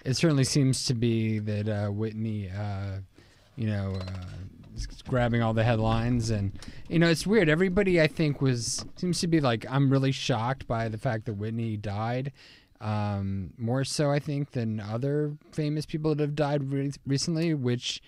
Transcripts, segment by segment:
It certainly seems to be that Whitney, is grabbing all the headlines, and it's weird. Everybody, I think, seems to be like, I'm really shocked by the fact that Whitney died. More so, I think, than other famous people that have died recently, which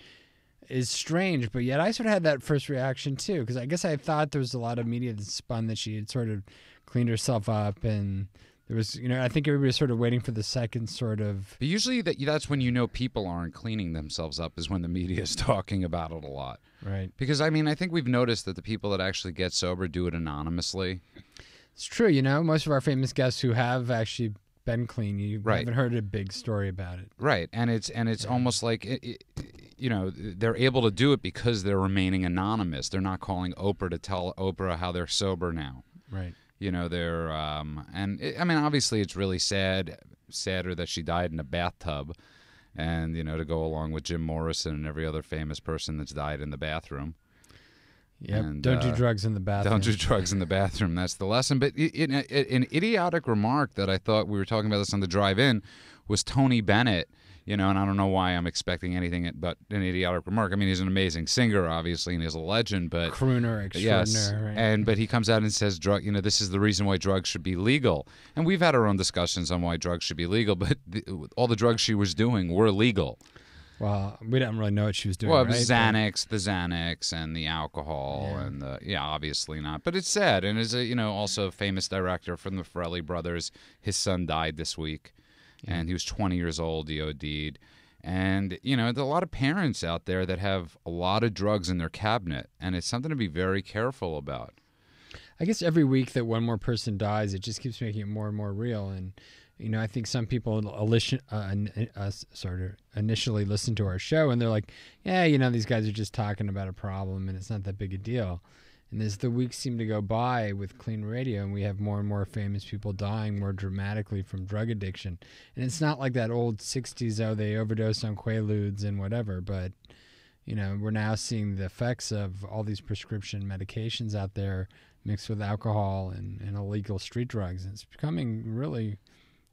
is strange. But yet, I sort of had that first reaction too, because I guess I thought there was a lot of media that spun that she had sort of cleaned herself up, and there was, I think everybody was sort of waiting for the second sort of. But usually that's when people aren't cleaning themselves up, is when the media is talking about it a lot. Right. Because, I think we've noticed that the people that actually get sober do it anonymously. It's true. Most of our famous guests who have actually been clean, you haven't heard a big story about it. Right. And it's almost like, they're able to do it because they're remaining anonymous. They're not calling Oprah to tell Oprah how they're sober now. Right. They're, obviously it's really sadder that she died in a bathtub, and, to go along with Jim Morrison and every other famous person that's died in the bathroom. Yep. Don't do drugs in the bathroom. Don't do drugs in the bathroom. That's the lesson. But an idiotic remark that I thought, we were talking about this on the drive-in, was Tony Bennett. And I don't know why I'm expecting anything but an idiotic remark. He's an amazing singer, obviously, and he's a legend, but crooner extraordinaire. Yes, right? But he comes out and says, this is the reason why drugs should be legal. And we've had our own discussions on why drugs should be legal, but all the drugs she was doing were legal. Well, we didn't really know what she was doing. Well, it was the Xanax and the alcohol, and obviously not. But it's sad, and as also a famous director from the Farrelly brothers, his son died this week. And he was 20 years old, he OD'd. And, there are a lot of parents out there that have a lot of drugs in their cabinet, and it's something to be very careful about. I guess every week that one more person dies, it just keeps making it more and more real. And, I think some people initially listen to our show, and they're like, yeah, these guys are just talking about a problem, and it's not that big a deal. And as the weeks seem to go by with KLEAN Radio, and we have more and more famous people dying more dramatically from drug addiction. And it's not like that old 60s, they overdosed on Quaaludes and whatever. But, we're now seeing the effects of all these prescription medications out there mixed with alcohol and illegal street drugs. And it's becoming really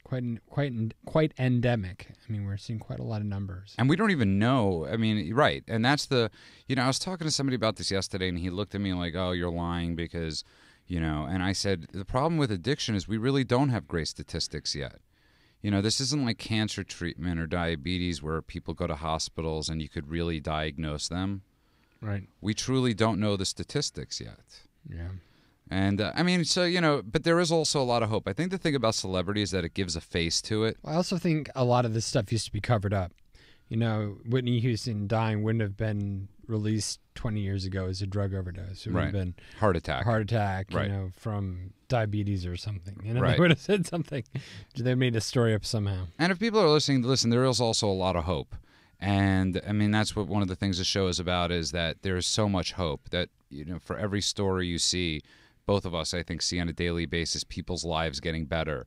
quite endemic. We're seeing quite a lot of numbers. And we don't even know. Right. And that's the, I was talking to somebody about this yesterday, and he looked at me like, oh, you're lying because, and I said, the problem with addiction is we really don't have great statistics yet. This isn't like cancer treatment or diabetes where people go to hospitals and you could really diagnose them. Right. We truly don't know the statistics yet. Yeah. And, but there is also a lot of hope. I think the thing about celebrity is that it gives a face to it. I also think a lot of this stuff used to be covered up. Whitney Houston dying wouldn't have been released 20 years ago as a drug overdose. It would have been heart attack, right. From diabetes or something. Right. They would have said something. They made a story up somehow. And if people are listening, there is also a lot of hope. And, that's what one of the things the show is about, is that there is so much hope that, for every story you see, both of us, I think, see on a daily basis people's lives getting better,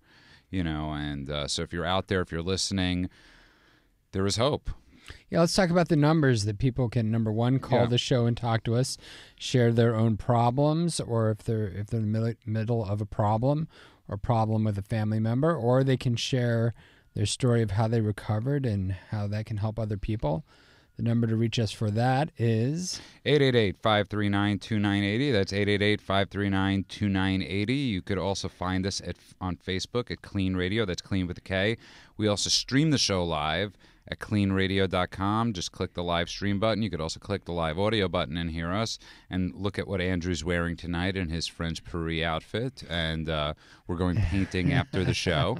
and so if you're out there, if you're listening, there is hope. Yeah, let's talk about the numbers that people can, number one, call the show and talk to us, share their own problems, or if they're in the middle of a problem or problem with a family member, or they can share their story of how they recovered and how that can help other people. The number to reach us for that is 888-539-2980. That's 888-539-2980. You could also find us on Facebook at KLEAN Radio. That's KLEAN with a K. We also stream the show live at KLEANradio.com. Just click the live stream button. You could also click the live audio button and hear us. And look at what Andrew's wearing tonight in his French Paris outfit. And we're going painting after the show.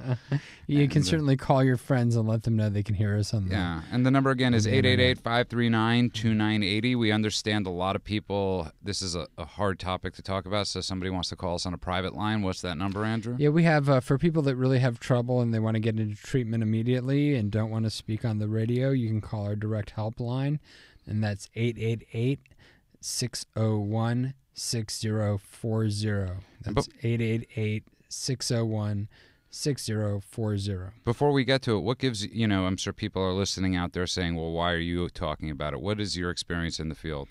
You can certainly call your friends and let them know they can hear us on the and the number again is 888-539-2980. We understand a lot of people, this is a hard topic to talk about, so somebody wants to call us on a private line. What's that number, Andrew? Yeah, we have, for people that really have trouble and they want to get into treatment immediately and don't want to speak on the radio, you can call our direct helpline, and that's 888-601-6040. That's 888-601-6040. Before we get to it, what gives, I'm sure people are listening out there saying, well, why are you talking about it? What is your experience in the field?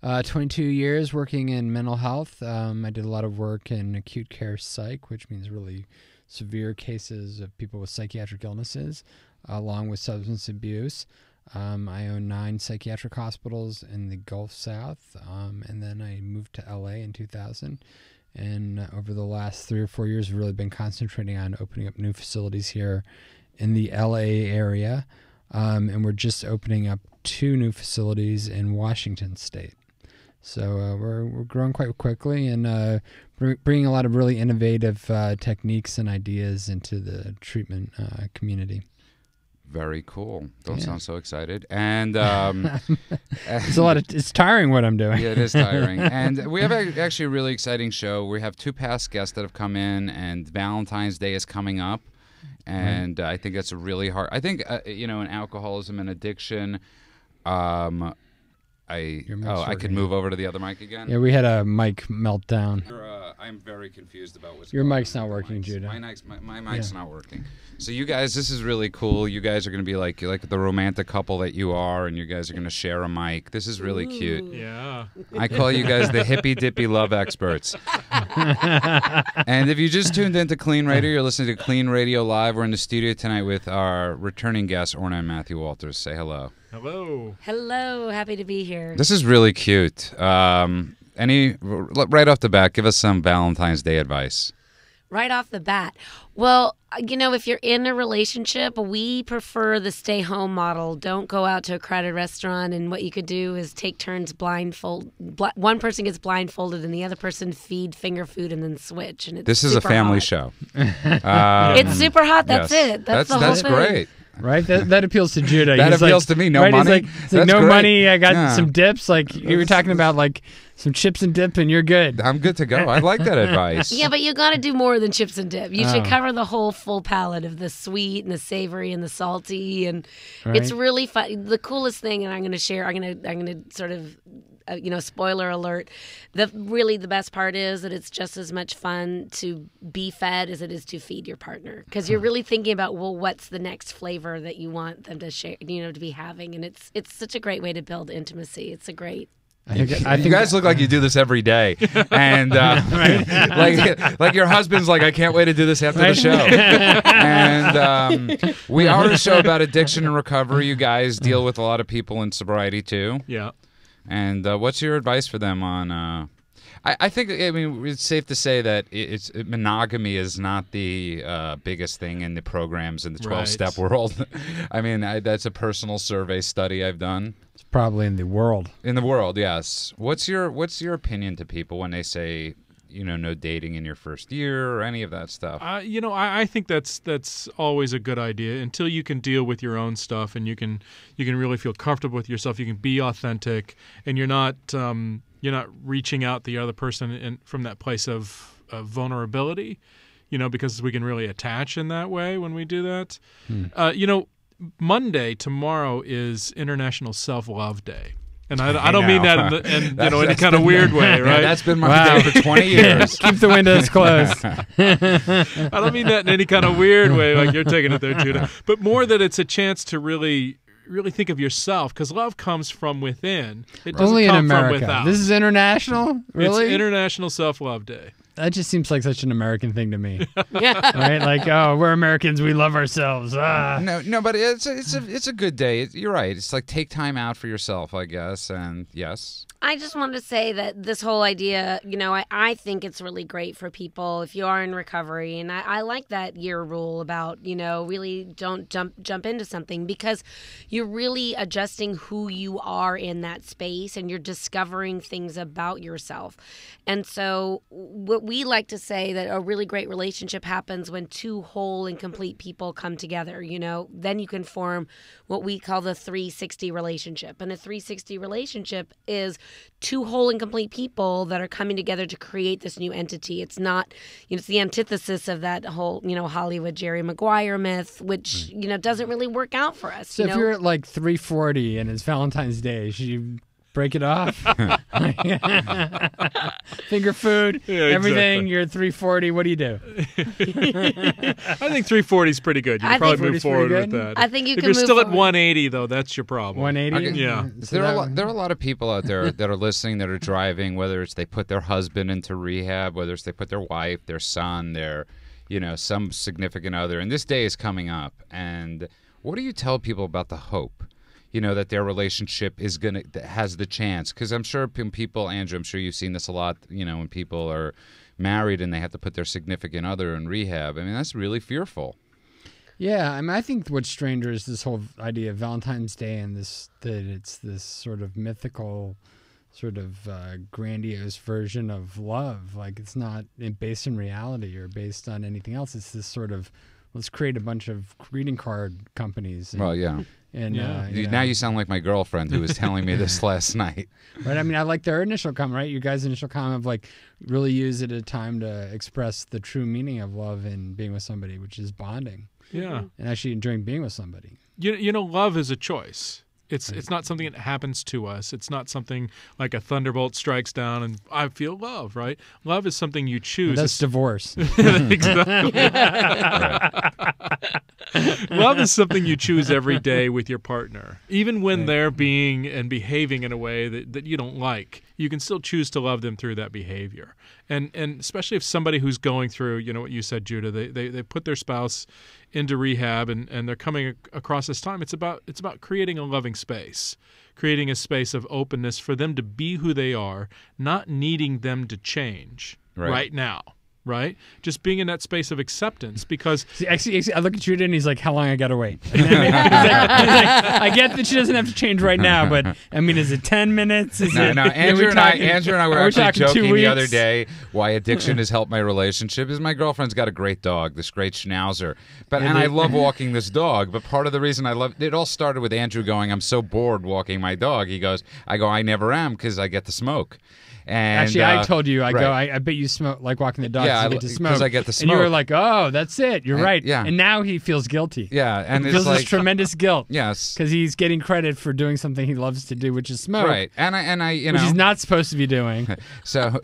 22 years working in mental health. I did a lot of work in acute care psych, which means really severe cases of people with psychiatric illnesses. along with substance abuse. I own 9 psychiatric hospitals in the Gulf South, and then I moved to LA in 2000. And over the last 3 or 4 years, we've really been concentrating on opening up new facilities here in the LA area. And we're just opening up 2 new facilities in Washington State. So we're growing quite quickly and bringing a lot of really innovative techniques and ideas into the treatment community. Very cool. Don't sound so excited. And it's tiring what I'm doing. Yeah, it is tiring. And we have actually a really exciting show. We have 2 past guests that have come in, and Valentine's Day is coming up. And I think that's a really hard. I think in alcoholism and addiction, I could move over to the other mic again. Yeah, we had a mic meltdown. I'm very confused about what's your going mic's on not with working, mics. Judah. My mic's not working. So you guys, this is really cool. You guys are going to be like the romantic couple that you are, and you guys are going to share a mic. This is really cute. Yeah. I call you guys the hippy dippy love experts. And if you just tuned into KLEAN Radio, you're listening to KLEAN Radio Live. We're in the studio tonight with our returning guests, Orna and Matthew Walters. Say hello. Hello. Hello. Happy to be here. This is really cute. Right off the bat, give us some Valentine's Day advice. Right off the bat. Well, if you're in a relationship, we prefer the stay home model. Don't go out to a crowded restaurant, and what you could do is take turns blindfold. One person gets blindfolded and the other person feed finger food and then switch. And this is a family show. It's super hot. That's it. That's the whole thing. Great. Right? That appeals to Judah. That appeals to me. No money? He's like no great. money. I got some dips. Like you were talking about, like some chips and dip, and you're good. I'm good to go. I like that advice. Yeah, but you got to do more than chips and dip. You should cover the whole full palette of the sweet and the savory and the salty, and it's really fun. The coolest thing, and I'm going to share. I'm going to sort of. Spoiler alert. The best part is that it's just as much fun to be fed as it is to feed your partner, because you're really thinking about, well, what's the next flavor that you want them to share, to be having, and it's such a great way to build intimacy. It's a great. I think you guys look like you do this every day, and like your husband's like, I can't wait to do this after the show. And we are a show about addiction and recovery. You guys deal with a lot of people in sobriety too. Yeah. And what's your advice for them on? I think it's safe to say that monogamy is not the biggest thing in the programs in the 12-step world. I mean, that's a personal survey study I've done. It's probably in the world. In the world, yes. What's your opinion to people when they say, no dating in your first year or any of that stuff? I think that's always a good idea until you can deal with your own stuff and you can really feel comfortable with yourself. You can be authentic, and you're not reaching out the other person from that place of vulnerability, because we can really attach in that way when we do that. Monday, tomorrow, is International Self-Love Day. And I don't mean that in any kind of weird way, right? That's been my day for 20 years. Keep the windows closed. I don't mean that in any kind of weird way, like you're taking it there, Judah. But more that it's a chance to really think of yourself, because love comes from within. It doesn't Only come in America. from without. This is international? Really? It's International Self-Love Day. That just seems like such an American thing to me. Yeah. Right? Like, we're Americans, we love ourselves. No, but it's a good day. You're right. It's like take time out for yourself, I guess. And yes. I just wanted to say that this whole idea, I think it's really great for people if you are in recovery. And I like that year rule about, really don't jump into something, because you're really adjusting who you are in that space, and you're discovering things about yourself. And so what we like to say, that a really great relationship happens when 2 whole and complete people come together. Then you can form what we call the 360 relationship. And a 360 relationship is 2 whole and complete people that are coming together to create this new entity. It's not, it's the antithesis of that whole, Hollywood Jerry Maguire myth, which, doesn't really work out for us. So if you're at like 340 and it's Valentine's Day, should you break it off? Finger food, everything. You're at 340. What do you do? I think 340 is pretty good. You can probably move forward with that. I think you if can you're move still forward. At 180, though, that's your problem. 180? Yeah. There are a lot of people out there that are listening, that are driving, whether it's they put their husband into rehab, whether it's they put their wife, their son, their some significant other. And this day is coming up. And what do you tell people about the hope? That their relationship is has the chance. Because I'm sure people, Andrew, I'm sure you've seen this a lot, when people are married and they have to put their significant other in rehab. I mean, that's really fearful. Yeah, I mean, I think what's stranger is this whole idea of Valentine's Day and that it's this sort of mythical, sort of grandiose version of love. Like, it's not based in reality or based on anything else. It's this sort of, let's create a bunch of greeting card companies. Well, yeah. And now you sound like my girlfriend who was telling me this last night. Right. I mean, I like their initial comment, right? You guys' initial comment of like really use it at a time to express the true meaning of love and being with somebody, which is bonding. Yeah. And actually enjoying being with somebody. Love is a choice. It's not something that happens to us. It's not something like a thunderbolt strikes down and I feel love, right? Love is something you choose. That's divorce. Exactly. Love is something you choose every day with your partner. Even when they're being and behaving in a way that you don't like, you can still choose to love them through that behavior. And especially if somebody who's going through, what you said, Judah, they put their spouse into rehab and they're coming across this time. It's about creating a loving space, creating a space of openness for them to be who they are, not needing them to change right now. Right? Just being in that space of acceptance because... See, actually, I look at Judah and he's like, how long I got to wait? He's like, I get that she doesn't have to change right now, but I mean, is it 10 minutes? No, Andrew and I were actually joking the other day why addiction has helped my relationship is my girlfriend's got a great dog, this great schnauzer. And I love walking this dog, but part of the reason I love it all started with Andrew going, I'm so bored walking my dog. I never am because I get to smoke. And, actually, I told you, I bet you smoke like walking the dog. Yeah, you get to smoke. Because I get to smoke. And you were like, oh, that's it. You're right. Yeah. And now he feels guilty. Yeah, and he it's feels like this tremendous guilt. Yes, because he's getting credit for doing something he loves to do, which is smoke. Right, and I which he's not supposed to be doing. But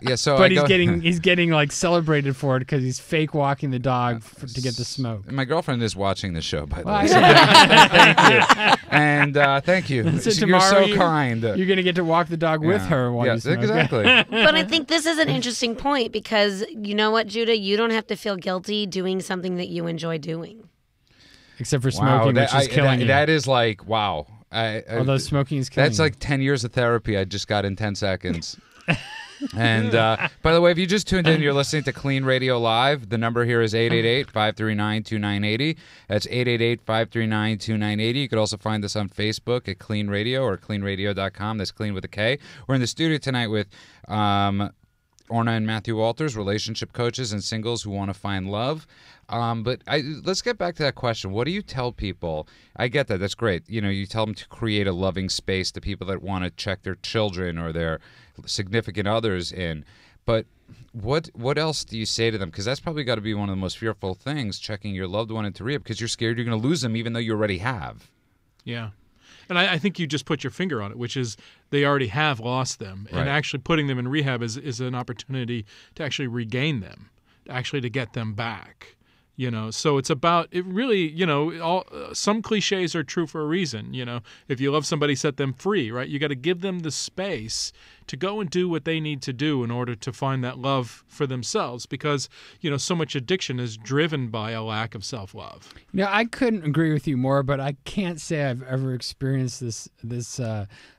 he's getting like celebrated for it because he's fake walking the dog to get the smoke. My girlfriend is watching the show, by the way. Thank you, and thank you. So you're so kind. You're going to get to walk the dog with her while you smoke. Exactly. But I think this is an interesting point because you know what, Judah? You don't have to feel guilty doing something that you enjoy doing. Except for smoking, which is killing you. That is like, wow. Although smoking is killing you. That's like 10 years of therapy I just got in 10 seconds. And by the way, if you just tuned in, you're listening to KLEAN Radio Live. The number here is 888-539-2980. That's 888-539-2980. You could also find us on Facebook at KLEAN Radio or KLEANradio.com. That's KLEAN with a K. We're in the studio tonight with Orna and Matthew Walters, relationship coaches and singles who want to find love. But let's get back to that question. What do you tell people? I get that. That's great. You tell them to create a loving space to people that want to check their children or their significant others in. But what else do you say to them? Because that's probably got to be one of the most fearful things, checking your loved one into rehab, because you're scared you're going to lose them even though you already have. Yeah. And I think you just put your finger on it, which is they already have lost them. Right. And actually putting them in rehab is an opportunity to actually regain them, actually to get them back. So it's about it really, some cliches are true for a reason. If you love somebody, set them free, right? You got to give them the space to go and do what they need to do in order to find that love for themselves because, so much addiction is driven by a lack of self-love. I couldn't agree with you more, but I can't say I've ever experienced this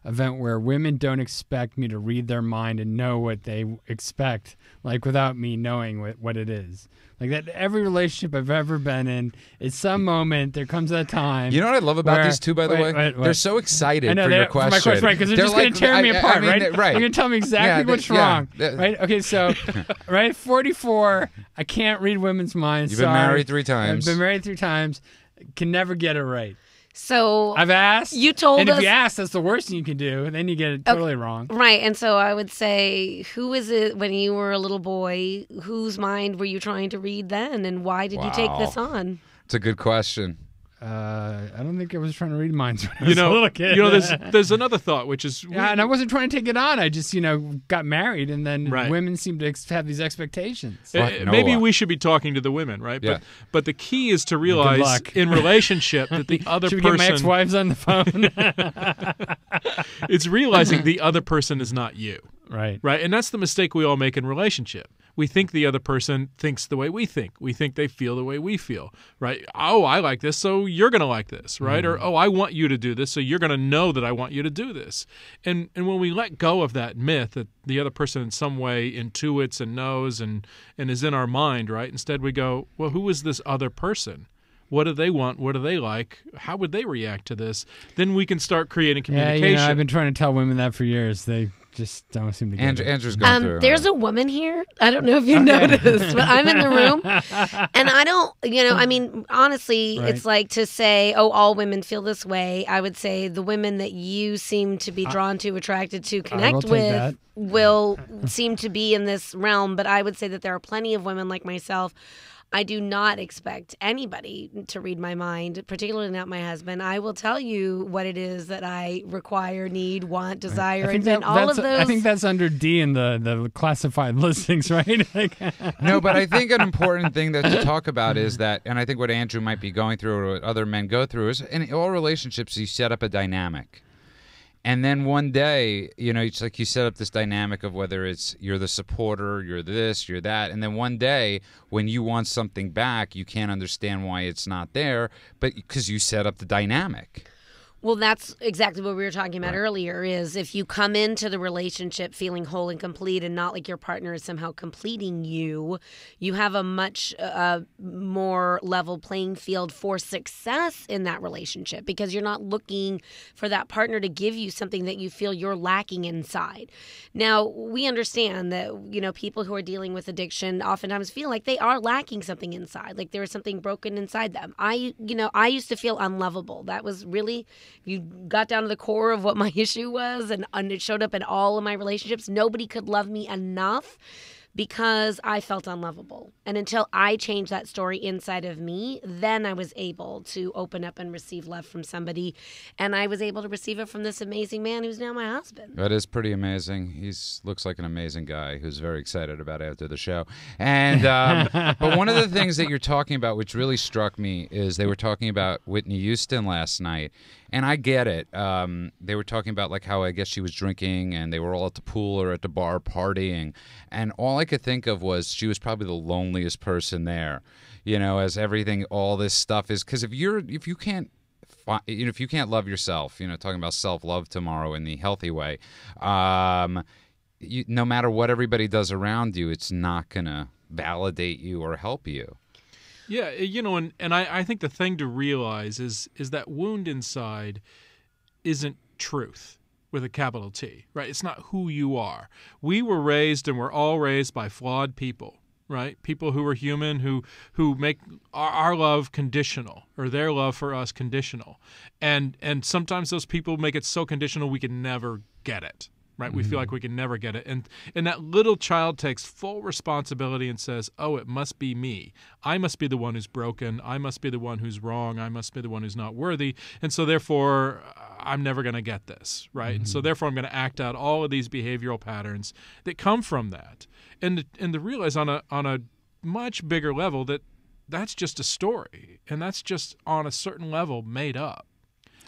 event where women don't expect me to read their mind and know what they expect, like without me knowing what it is. Like that, every relationship I've ever been in, at some moment there comes a time. You know what I love about these two, by the way? They're so excited for your question. For my question, right? Because they're just going to tear me apart, right? Right. You're going to tell me exactly what's wrong, right? Okay, so, right, 44, I can't read women's minds. You've been married 3 times. I've been married 3 times. Can never get it right. So I've asked. You told us. And if you ask, that's the worst thing you can do. Then you get it totally wrong. Right. And so I would say, who is it when you were a little boy? Whose mind were you trying to read then? And why did you take this on? It's a good question. I don't think I was trying to read minds when I was a little kid. There's another thought, which is... and I wasn't trying to take it on. I just, got married, and then women seem to have these expectations. Maybe we should be talking to the women, right? Yeah. But the key is to realize in relationship that the other should person... we get my ex-wives on the phone? It's realizing the other person is not you. Right. Right. And that's the mistake we all make in relationship. We think the other person thinks the way we think. We think they feel the way we feel, right? Oh, I like this, so you're going to like this, right? Or, oh, I want you to do this, so you're going to know that I want you to do this. And when we let go of that myth that the other person in some way intuits and knows and is in our mind, right? Instead we go, well, who is this other person? What do they want? What do they like? How would they react to this? Then we can start creating communication. Yeah, I've been trying to tell women that for years. They just don't seem to get it. Andrew's going through. There's a woman here. I don't know if you noticed, but I'm in the room. And I don't, I mean, honestly, Right. It's like to say, oh, all women feel this way. I would say the women that you seem to be drawn to, attracted to, connect take with that. will seem to be in this realm. But I would say that there are plenty of women like myself. I do not expect anybody to read my mind, particularly not my husband. I will tell you what it is that I require, need, want, desire, and all of those. I think that's under D in the classified listings, right? No, but I think an important thing that to talk about is that, and I think what Andrew might be going through or what other men go through is in all relationships, you set up a dynamic. And then one day, it's like you set up this dynamic of whether it's you're the supporter, you're this, you're that. And then one day when you want something back, you can't understand why it's not there, but because you set up the dynamic. Well, that's exactly what we were talking about earlier, is if you come into the relationship feeling whole and complete and not like your partner is somehow completing you, you have a much more level playing field for success in that relationship because you're not looking for that partner to give you something that you feel you're lacking inside. Now, we understand that, people who are dealing with addiction oftentimes feel like they are lacking something inside, like there is something broken inside them. I used to feel unlovable. That was really... You got down to the core of what my issue was, and it showed up in all of my relationships. Nobody could love me enough because I felt unlovable. And until I changed that story inside of me, then I was able to open up and receive love from somebody. And I was able to receive it from this amazing man who's now my husband. That is pretty amazing. He looks like an amazing guy who's very excited about after the show. And but one of the things that you're talking about, which really struck me, is they were talking about Whitney Houston last night. And I get it. They were talking about like how I guess she was drinking and they were all at the pool or at the bar partying. And all I could think of was she was probably the loneliest person there, as everything, all this stuff is. Because if you can't love yourself, talking about self-love tomorrow in the healthy way, no matter what everybody does around you, it's not going to validate you or help you. Yeah, and I think the thing to realize is that wound inside isn't truth with a capital T, right? It's not who you are. We were raised, and we're all raised by flawed people, right? People who are human, who make our love conditional or their love for us conditional. And sometimes those people make it so conditional we can never get it. Right? We feel like we can never get it. And that little child takes full responsibility and says, oh, it must be me. I must be the one who's broken. I must be the one who's wrong. I must be the one who's not worthy. And so therefore, I'm never going to get this, right? And so therefore, I'm going to act out all of these behavioral patterns that come from that. And to realize on a much bigger level that that's just a story. And that's just on a certain level made up.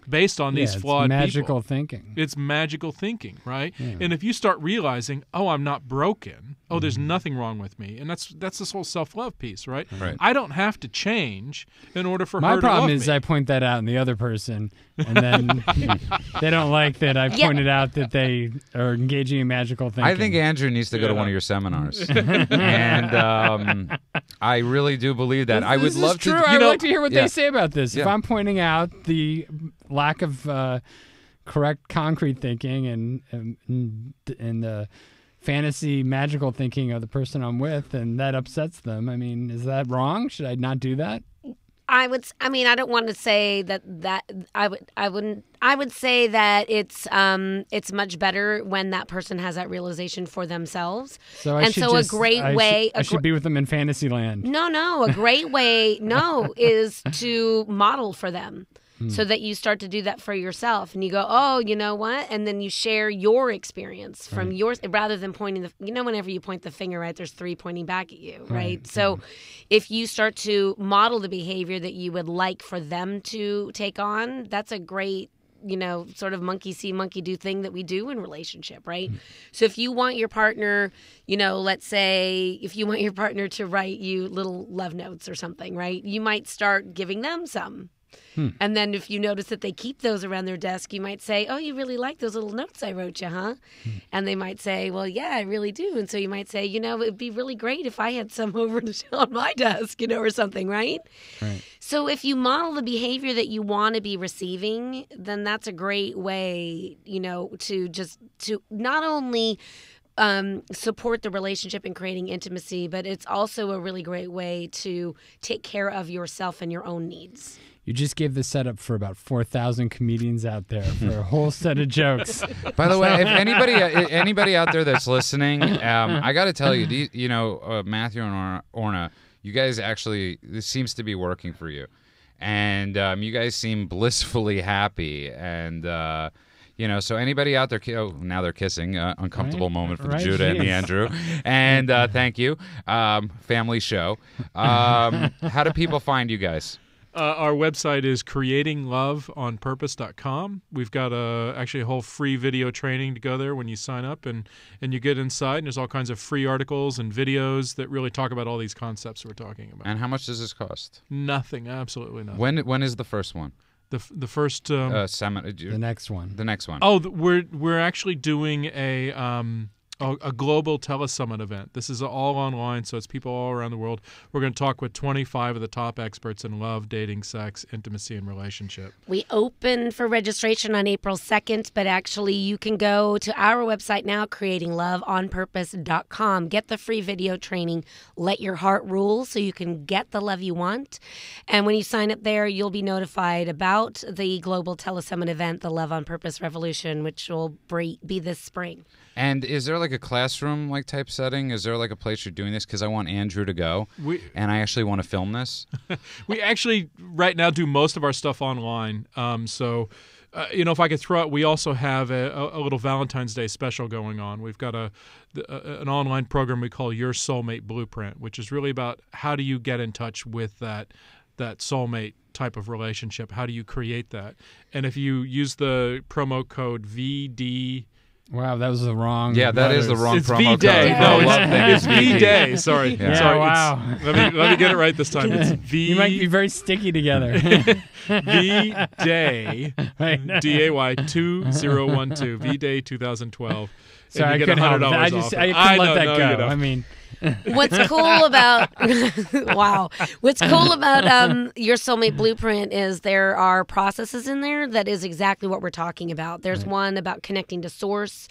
Based on these flawed people. It's magical thinking. It's magical thinking, right? Yeah. And if you start realizing, oh, I'm not broken. Oh, there's nothing wrong with me. And that's this whole self-love piece, right? Right. I don't have to change in order for My her to love problem is me. I point that out in the other person, and then they don't like that I pointed out that they are engaging in magical thinking. I think Andrew needs to go to one of your seminars. And I really do believe that. I would This love is true. to. I'd like to hear what they say about this. If Yeah. I'm pointing out the lack of correct concrete thinking and the fantasy magical thinking of the person I'm with, and that upsets them, I mean, is that wrong? Should I not do that? I don't want to say that I would say that it's much better when that person has that realization for themselves. So I should be with them in fantasy land. No, a great way is to model for them. So that you start to do that for yourself, and you go, oh, you know what? And then you share your experience from yours, rather than pointing whenever you point the finger, right, there's three pointing back at you, right? So if you start to model the behavior that you would like for them to take on, that's a great sort of monkey see, monkey do thing that we do in relationship, right? So if you want your partner, let's say if you want your partner to write you little love notes or something, right? You might start giving them some. And then if you notice that they keep those around their desk, you might say, oh, you really like those little notes I wrote you, huh? And they might say, well, yeah, I really do. And so you might say, it'd be really great if I had some over on my desk, or something, right? Right. So if you model the behavior that you want to be receiving, then that's a great way, to not only support the relationship in creating intimacy, but it's also a really great way to take care of yourself and your own needs. You just gave the setup for about 4,000 comedians out there for a whole set of jokes. By the way, if anybody out there that's listening, I got to tell you, Matthew and Orna, you guys actually, this seems to be working for you. And you guys seem blissfully happy. And, so anybody out there, now they're kissing, uncomfortable moment for Judah and the Andrew. And thank you. Family show. How do people find you guys? Our website is creatingloveonpurpose.com. We've got actually a whole free video training to go there when you sign up, and you get inside, and there's all kinds of free articles and videos that really talk about all these concepts we're talking about. And how much does this cost? Nothing, absolutely nothing. When is the first one? The first seminar. The next one. The next one. Oh, we're actually doing a global telesummit event. This is all online, so it's people all around the world. We're going to talk with 25 of the top experts in love, dating, sex, intimacy, and relationship. We open for registration on April 2nd, but actually you can go to our website now, creatingloveonpurpose.com. Get the free video training, Let Your Heart Rule, so you can get the love you want. And when you sign up there, you'll be notified about the global telesummit event, the Love on Purpose Revolution, which will be this spring. And is there like a classroom type setting? Is there like a place you're doing this? Because I want Andrew to go, and I actually want to film this. We actually right now do most of our stuff online. If I could throw out, we also have a little Valentine's Day special going on. We've got an online program we call Your Soulmate Blueprint, which is really about how do you get in touch with that soulmate type of relationship. How do you create that? And if you use the promo code VD. Wow, that was the wrong. Yeah, that letters. is the wrong it's promo V-Day. code. No, it's V-Day. Sorry. Yeah, Sorry. wow. Let me get it right this time. It's V. You might be very sticky together. V-Day, D-A-Y 2012, V-Day 2012. Sorry, and you I get couldn't $100 help. I off. couldn't I let know, that no, go. you don't. I mean, What's cool about wow. What's cool about Your Soulmate Blueprint is there are processes in there that is exactly what we're talking about. There's one about connecting to source,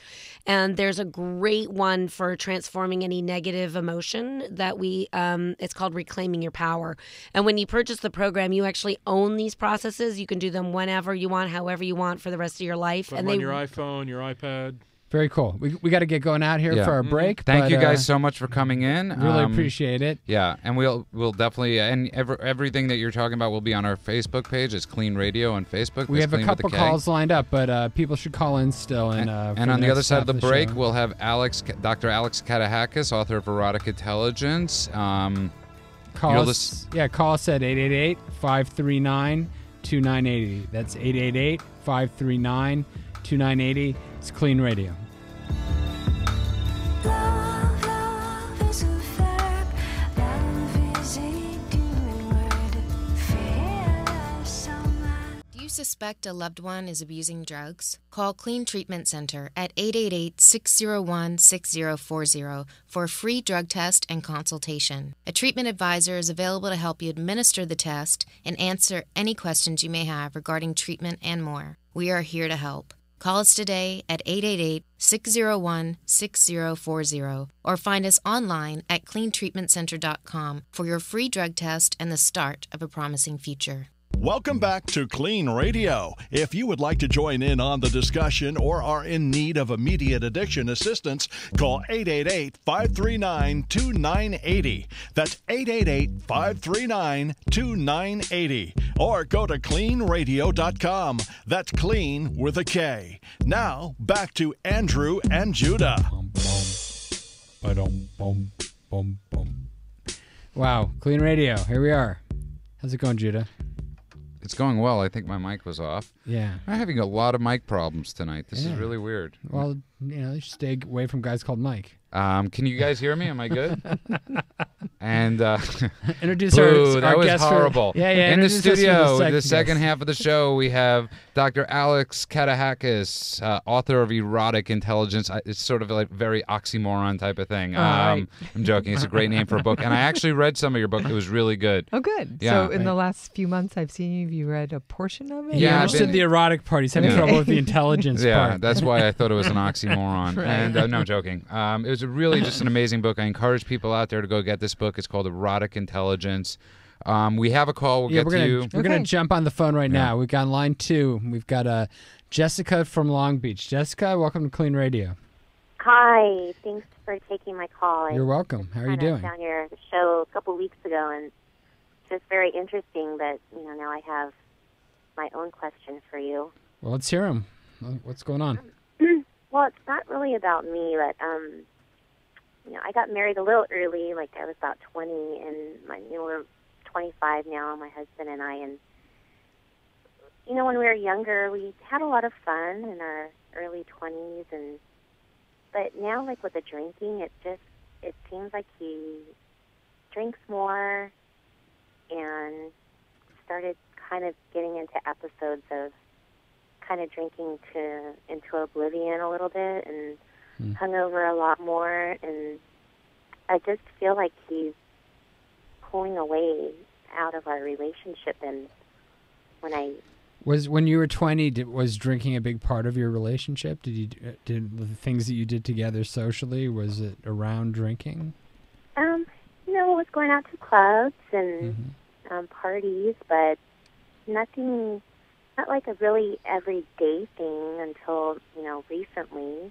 and there's a great one for transforming any negative emotion that it's called Reclaiming Your Power. And when you purchase the program, you actually own these processes. You can do them whenever you want, however you want for the rest of your life. Put them on your iPhone, your iPad. very cool. We got to get going out here for our break. Thank you guys so much for coming in. Really appreciate it. Yeah, and we'll definitely, and everything that you're talking about will be on our Facebook page. It's Clean Radio on Facebook. We have a couple calls lined up, but people should call in still. And on the other side of the break, show. we'll have Dr. Alex Katehakis, author of Erotic Intelligence. Call us at 888-539-2980. That's 888-539-2980. It's Clean Radio. Do you suspect a loved one is abusing drugs? Call Clean Treatment Center at 888-601-6040 for a free drug test and consultation. A treatment advisor is available to help you administer the test and answer any questions you may have regarding treatment and more. We are here to help. Call us today at 888-601-6040 or find us online at cleantreatmentcenter.com for your free drug test and the start of a promising future. Welcome back to Clean Radio. If you would like to join in on the discussion or are in need of immediate addiction assistance, call 888-539-2980. That's 888-539-2980. Or go to cleanradio.com. That's clean with a K. Now, back to Andrew and Judah. Wow, Clean Radio. Here we are. How's it going, Judah? It's going well. I think my mic was off. Yeah. I'm having a lot of mic problems tonight. This is Yeah. really weird. Well, you should stay away from guys called Mike. Can you guys hear me? Am I good? And Introduce boo, our that was guest horrible. Yeah. In the introduce us for studio, the guest. second half of the show, we have Dr. Alex Katehakis, author of Erotic Intelligence. It's sort of like very oxymoron type of thing. Right. I'm joking. It's a great name for a book. And I actually read some of your book. It was really good. Oh, good. Yeah. So in the last few months, I've seen you read a portion of it? He Yeah, I've understood been- the erotic part. He's having trouble with the intelligence Yeah, part. that's why I thought it was an oxymoron. Right. And no, I'm joking. It was really just an amazing book. I encourage people out there to go get this book. It's called Erotic Intelligence. We have a call. We'll get to you. We're gonna Okay. jump on the phone right now. We've got line 2. We've got Jessica from Long Beach. Jessica, welcome to Clean Radio. Hi, thanks for taking my call. You're welcome. How are you I doing? found your show a couple weeks ago, and it's just very interesting that now I have my own question for you. Well, let's hear him. What's going on? Well, it's not really about me, but I got married a little early. Like I was about 20, and we're 25 now, my husband and I. And when we were younger, we had a lot of fun in our early 20s, but now, like with the drinking, it seems like he drinks more and started kind of getting into episodes of kind of drinking into oblivion a little bit and hung over a lot more. And I just feel like he's pulling away out of our relationship. And when you were 20, was drinking a big part of your relationship? Did the things that you did together socially, was it around drinking? it was going out to clubs and parties, but nothing, not like a really everyday thing until, recently.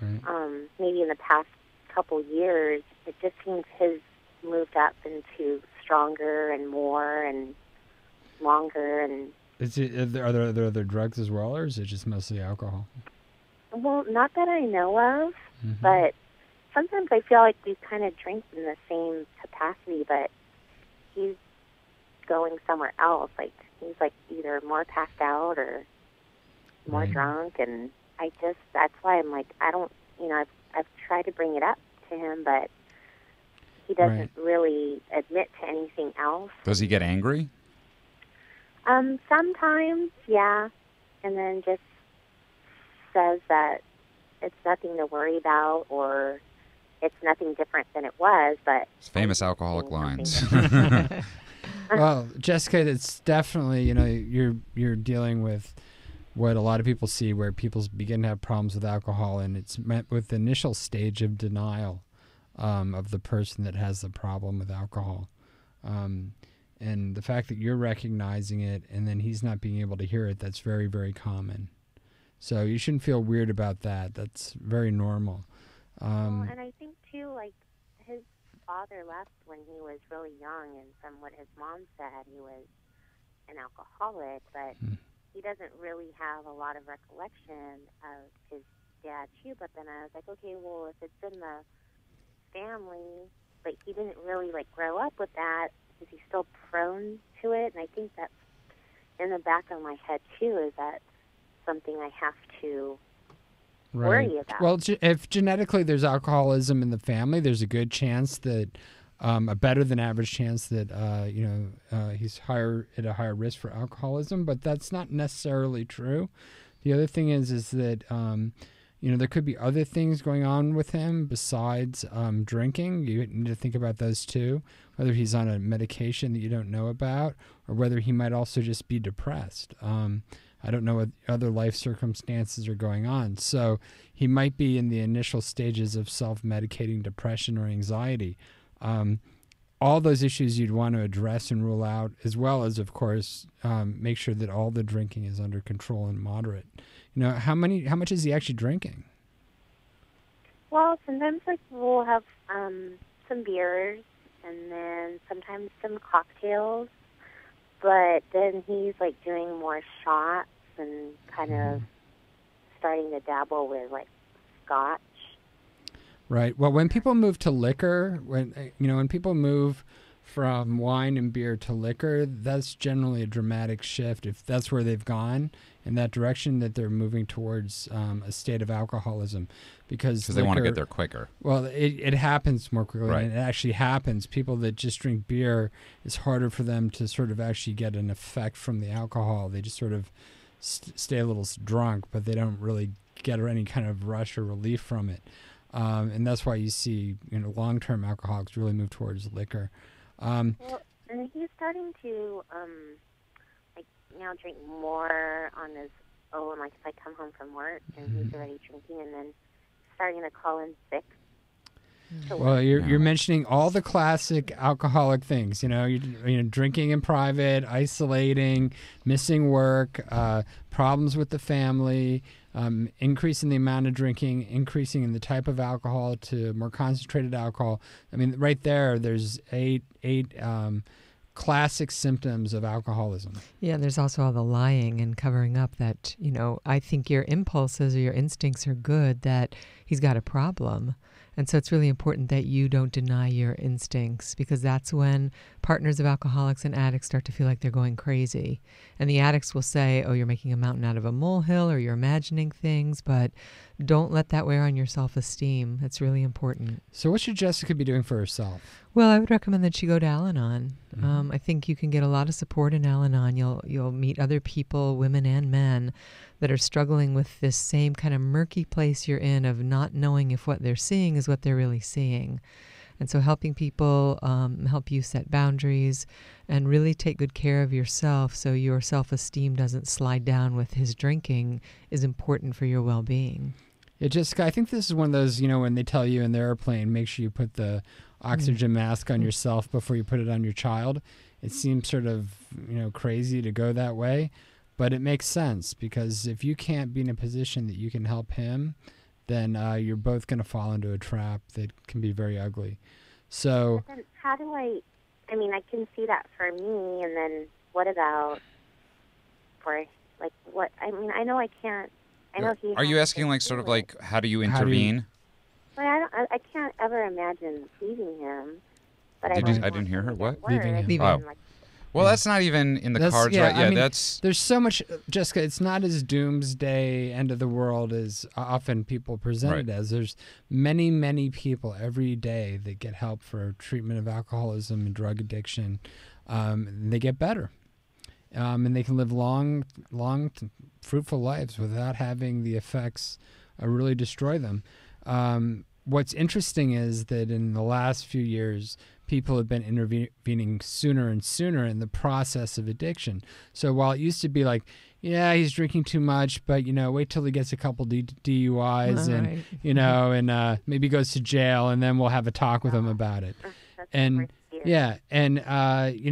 Right. Maybe in the past couple years, it just seems his moved up into stronger and more and longer. And Are there other drugs as well, or is it just mostly alcohol? well, not that I know of, but sometimes I feel like we kind of drink in the same capacity, but he's going somewhere else. Like he's like either more passed out or more drunk, and that's why I'm like, I don't, I've tried to bring it up to him, but he doesn't really admit to anything else. Does he get angry? Sometimes, yeah, and then just says that it's nothing to worry about, or it's nothing different than it was, but It's famous alcoholic lines. Well, Jessica, it's definitely, you're dealing with what a lot of people see, where people begin to have problems with alcohol, and it's met with the initial stage of denial of the person that has the problem with alcohol. And the fact that you're recognizing it and then he's not being able to hear it, that's very, very common. So you shouldn't feel weird about that. That's very normal. Well, and I think, too, like, his father left when he was really young, and from what his mom said, he was an alcoholic, but he doesn't really have a lot of recollection of his dad, too. But then I was like, okay, well, if it's in the family, but he didn't really, grow up with that, is he still prone to it? And I think that's in the back of my head, too, is that something I have to worry about. Well, if genetically there's alcoholism in the family, there's a good chance that, a better than average chance that, he's at a higher risk for alcoholism, but that's not necessarily true. The other thing is that, there could be other things going on with him besides drinking. You need to think about those too, whether he's on a medication that you don't know about, or whether he might also just be depressed. I don't know what other life circumstances are going on. So he might be in the initial stages of self-medicating depression or anxiety. All those issues you'd want to address and rule out, as well as, of course, make sure that all the drinking is under control and moderate. How much is he actually drinking? Well, sometimes we'll have some beers, and then sometimes some cocktails, but then he's doing more shots and kind of starting to dabble with scotch. Right. Well, when people move to liquor, when people move from wine and beer to liquor, that's generally a dramatic shift. If that's where they've gone in that direction, that they're moving towards a state of alcoholism, because they want to get there quicker. Well, it happens more quickly, Right. and it actually happens. People that just drink beer, it's harder for them to sort of actually get an effect from the alcohol. They just sort of stay a little drunk, but they don't really get any kind of rush or relief from it. And that's why you see, long-term alcoholics really move towards liquor. Well, and he's starting to, drink more on his own. Like if I come home from work and he's already drinking, and then starting to call in sick. Well, you're mentioning all the classic alcoholic things. You're drinking in private, isolating, missing work, problems with the family, increasing the amount of drinking, increasing in the type of alcohol to more concentrated alcohol. I mean, right there's eight classic symptoms of alcoholism. Yeah, there's also all the lying and covering up that, I think your impulses or your instincts are good, that he's got a problem. And so it's really important that you don't deny your instincts, because that's when partners of alcoholics and addicts start to feel like they're going crazy. And the addicts will say, oh, you're making a mountain out of a molehill, or you're imagining things, but don't let that wear on your self-esteem. It's really important. So what should Jessica be doing for herself? Well, I would recommend that she go to Al-Anon. I think you can get a lot of support in Al-Anon. You'll meet other people, women and men, that are struggling with this same kind of murky place you're in of not knowing if what they're seeing is what they're really seeing. And so helping people help you set boundaries and really take good care of yourself so your self-esteem doesn't slide down with his drinking is important for your well-being. Yeah, Jessica, I think this is one of those, when they tell you in the airplane, make sure you put the oxygen mask on yourself before you put it on your child. It seems sort of, crazy to go that way, but it makes sense, because if you can't be in a position that you can help him, then you're both going to fall into a trap that can be very ugly. So but then how do I can see that for me, and then what about for, I know I can't, I know he Are you asking how do you intervene? But I can't ever imagine leaving him. But I didn't hear her. What? Leaving him. Leaving. Well, that's not even in the cards, right? Yeah, that's... There's so much, Jessica, it's not as doomsday, end of the world as often people present it as. There's many, many people every day that get help for treatment of alcoholism and drug addiction. And they get better. And they can live long, fruitful lives without having the effects really destroy them. What's interesting is that in the last few years, people have been intervening sooner and sooner in the process of addiction. So while it used to be like, yeah, he's drinking too much, but, wait till he gets a couple DUIs and maybe goes to jail, and then we'll have a talk with him about it.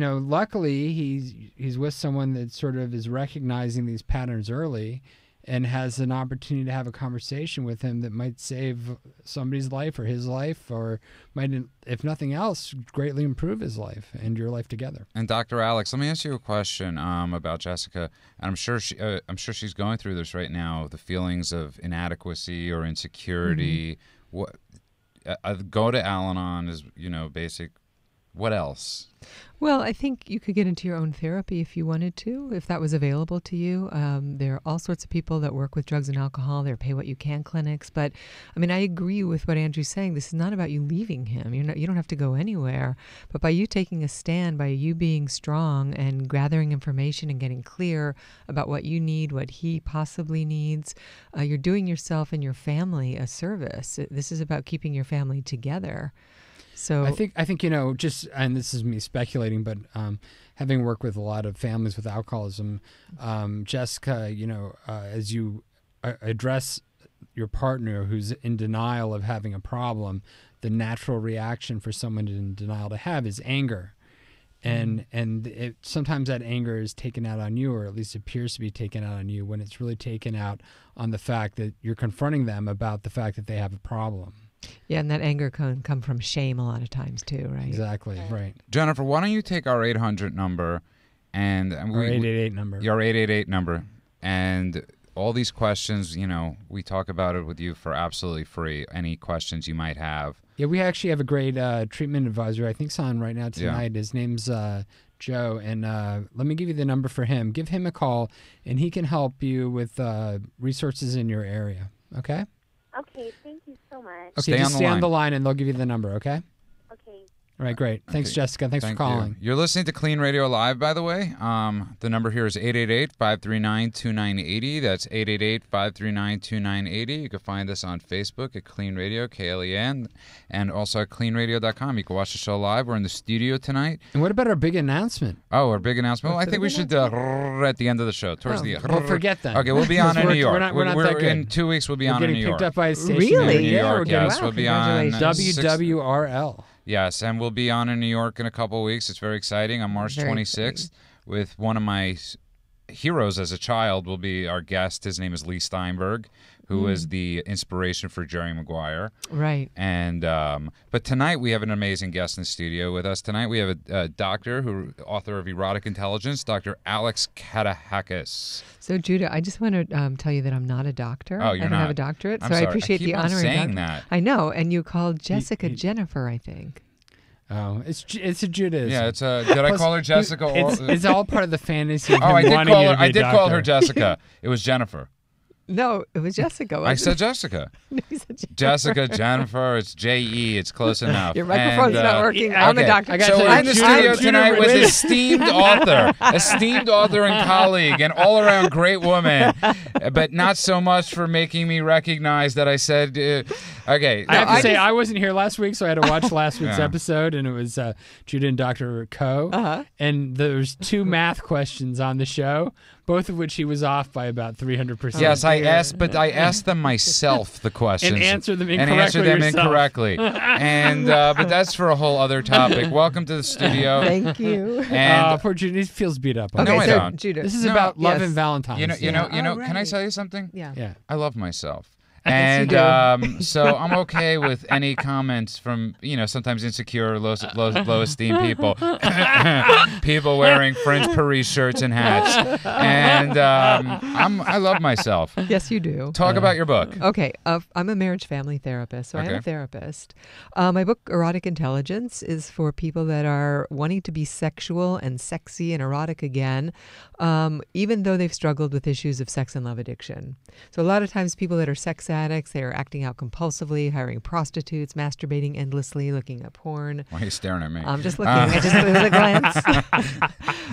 Luckily he's with someone that sort of is recognizing these patterns early and has an opportunity to have a conversation with him that might save somebody's life or his life, or might, if nothing else, greatly improve his life and your life together. And Dr. Alex, let me ask you a question about Jessica. I'm sure she's going through this right now, the feelings of inadequacy or insecurity. What go to Al-Anon is, basic. What else? Well, I think you could get into your own therapy if you wanted to, if that was available to you. There are all sorts of people that work with drugs and alcohol. There are Pay What You Can clinics. But, I agree with what Andrew's saying. This is not about you leaving him. You don't have to go anywhere. But by you taking a stand, by you being strong and gathering information and getting clear about what you need, what he possibly needs, you're doing yourself and your family a service. This is about keeping your family together. So I think just, and this is me speculating, but having worked with a lot of families with alcoholism, Jessica, as you address your partner who's in denial of having a problem, the natural reaction for someone in denial to have is anger. And sometimes that anger is taken out on you, or at least appears to be taken out on you, when it's really taken out on the fact that you're confronting them about the fact that they have a problem. Yeah, and that anger can come from shame a lot of times too, right? Exactly, right. Jennifer, why don't you take our 800 number and our 888 number. Your 888 number, and all these questions, we talk about it with you for absolutely free. Any questions you might have. Yeah, we actually have a great treatment advisor. I think it's on right now tonight. His name's Joe, and let me give you the number for him. Give him a call, and he can help you with resources in your area. Okay? Okay, thank you so much. Okay, just stay on the line, and they'll give you the number, okay? Okay. All right, great. Thanks, Jessica. Thanks for calling. You're listening to Clean Radio Live, by the way. The number here is 888-539-2980. That's 888-539-2980. You can find us on Facebook at Clean Radio, KLEAN, and also at cleanradio.com. You can watch the show live. We're in the studio tonight. And what about our big announcement? Oh, our big announcement? Well, I think we should at the end of the show, towards the end. Well, forget that. Okay, we'll be on in New York. We're not that good. In 2 weeks, we'll be on in New York. Getting picked up by a station. Really? In New York, yes. We'll be on WWRL. Yes, and we'll be on in New York in a couple of weeks. It's very exciting. On March 26th, with one of my heroes as a child will be our guest. His name is Lee Steinberg, who is the inspiration for Jerry Maguire. Right. And but tonight we have an amazing guest in the studio with us. Tonight we have a doctor, author of Erotic Intelligence, Dr. Alex Katehakis. So, Judah, I just want to tell you that I'm not a doctor. Oh, you're I don't not. have a doctorate, I'm so sorry. I appreciate I keep the on honor. saying that. I know, and you called Jessica Jennifer, I think. Oh, it's a Judaism. Yeah, it's a. Did I call her Jessica? It's all part of the fantasy. Of him I did wanting call you her. to be I did a call her doctor. Jessica. It was Jennifer. No, it was Jessica. I said Jessica. No, you said Jessica, Jennifer, it's J-E. It's close enough. Your microphone's not working. I'm a doctor. So we're in the studio tonight with Judah esteemed author and colleague, and all-around great woman, but not so much for making me recognize that I said, okay. I have to say, I wasn't here last week, so I had to watch last week's Yeah. episode, and it was Judah and Dr. Coe, and there's 2 math questions on the show, both of which he was off by about 300%. Yes, I asked them myself the questions and answered them incorrectly. And but that's for a whole other topic. Welcome to the studio. Thank you. And poor Judah, he feels beat up. No, I so, don't. Judah. This is about love and Valentine's. You know. Oh, Can I right. tell you something? Yeah. I love myself. Yes, you And so I'm okay with any comments from, sometimes insecure, low esteem people. People wearing French Paris shirts and hats. And I love myself. Yes, you do. Talk about your book. Okay, I'm a marriage family therapist, so I am a therapist. My book, Erotic Intelligence, is for people that are wanting to be sexual and sexy and erotic again, even though they've struggled with issues of sex and love addiction. So a lot of times people that are sex addicts, they are acting out compulsively, hiring prostitutes, masturbating endlessly, looking at porn. Why are you staring at me? I'm just looking. I just with a glance.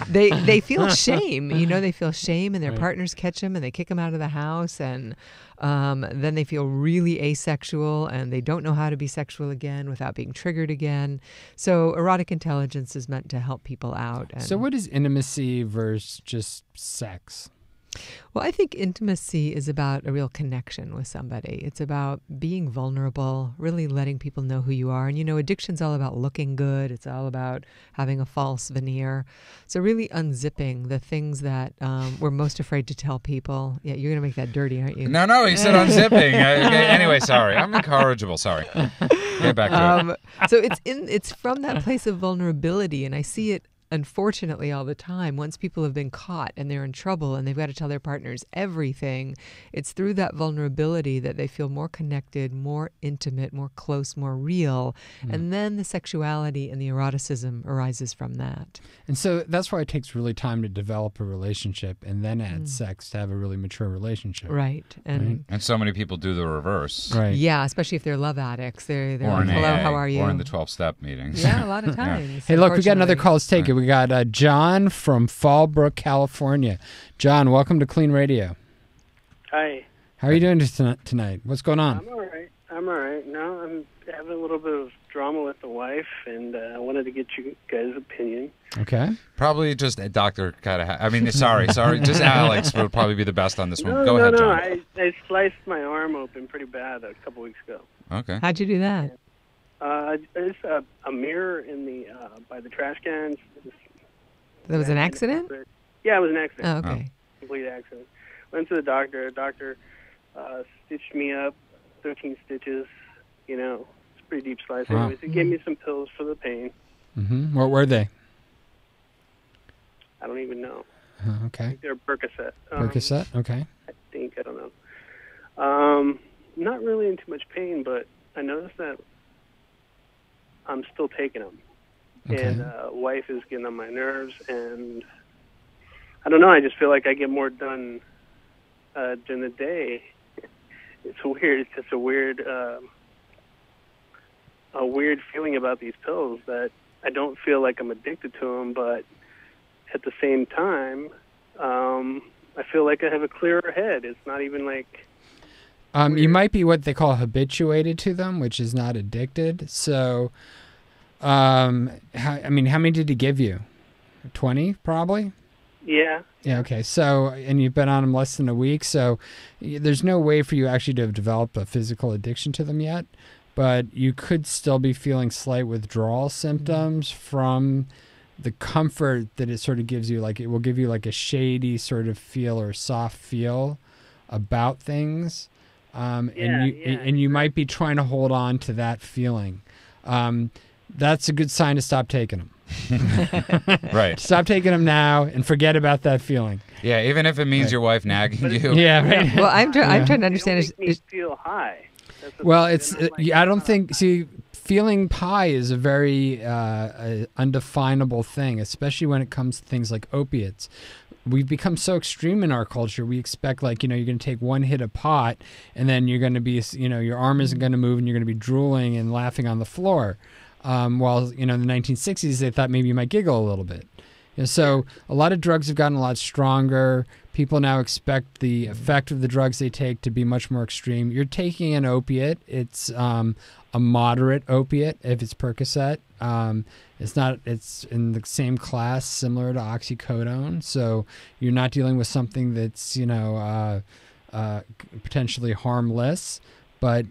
They feel shame. They feel shame, and their partners catch them, and they kick them out of the house, and then they feel really asexual, and they don't know how to be sexual again without being triggered again. So, erotic intelligence is meant to help people out. And So, what is intimacy versus just sex? Well, I think intimacy is about a real connection with somebody. It's about being vulnerable, really letting people know who you are. And, addiction's all about looking good. It's all about having a false veneer. So really unzipping the things that we're most afraid to tell people. Yeah, you're going to make that dirty, aren't you? No, he said unzipping. Okay, anyway, sorry. I'm incorrigible. Sorry. Get back to it. So it's from that place of vulnerability, and I see it unfortunately all the time. Once people have been caught and they're in trouble and they've got to tell their partners everything, it's through that vulnerability that they feel more connected, more intimate, more close, more real. And then the sexuality and the eroticism arises from that. And so that's why it takes really time to develop a relationship and then add sex to have a really mature relationship. Right. And And so many people do the reverse. Right. yeah, especially if they're love addicts. They're Or like, in hello, AA, how are you? Or in the 12-step meetings. Yeah, a lot of times. Hey, look, we got another unfortunately. call. Let's take it. We got John from Fallbrook, California. John, welcome to Clean Radio. Hi. How are you doing tonight? What's going on? I'm all right. No, I'm having a little bit of drama with the wife, and I wanted to get you guys' opinion. Okay. Probably just Dr. Katehakis. I mean, sorry. Just Alex would probably be the best on this one. Go ahead, John. I sliced my arm open pretty bad a couple weeks ago. Okay. How'd you do that? There's a mirror in the by the trash cans. That was an accident? Yeah, it was an accident. Oh, okay. Complete accident. Went to the doctor. The doctor stitched me up, 13 stitches. It's a pretty deep slice. Wow. Anyways, he gave me some pills for the pain. Mm-hmm. What were they? I don't even know. Okay. They're Percocet. Percocet? Okay. I think. Not really in too much pain, but I noticed that I'm still taking them. Okay. And wife is getting on my nerves, and I don't know, I just feel like I get more done during the day. It's weird. It's just a weird feeling about these pills that I don't feel like I'm addicted to them, but at the same time, I feel like I have a clearer head. It's not even like... You might be what they call habituated to them, which is not addicted. So, how many did he give you? 20, probably? Yeah. Yeah, okay. So, and you've been on them less than a week, so there's no way for you actually to have developed a physical addiction to them yet, but you could still be feeling slight withdrawal symptoms from the comfort that it sort of gives you. Like, it will give you like a shady sort of feel or soft feel about things. And you might be trying to hold on to that feeling. That's a good sign to stop taking them. Right. Stop taking them now and forget about that feeling. Yeah, even if it means your wife nagging you. Yeah, right. Well, I'm trying to understand. It makes me feel high. Well, it's I don't think. See, feeling high is a very undefinable thing, especially when it comes to things like opiates. We've become so extreme in our culture. We expect, like, you're going to take one hit of pot and then you're going to be, your arm isn't going to move and you're going to be drooling and laughing on the floor. While, in the 1960s, they thought maybe you might giggle a little bit. So a lot of drugs have gotten a lot stronger. People now expect the effect of the drugs they take to be much more extreme. You're taking an opiate. It's a moderate opiate if it's Percocet. It's in the same class, similar to oxycodone. So you're not dealing with something that's, potentially harmless, but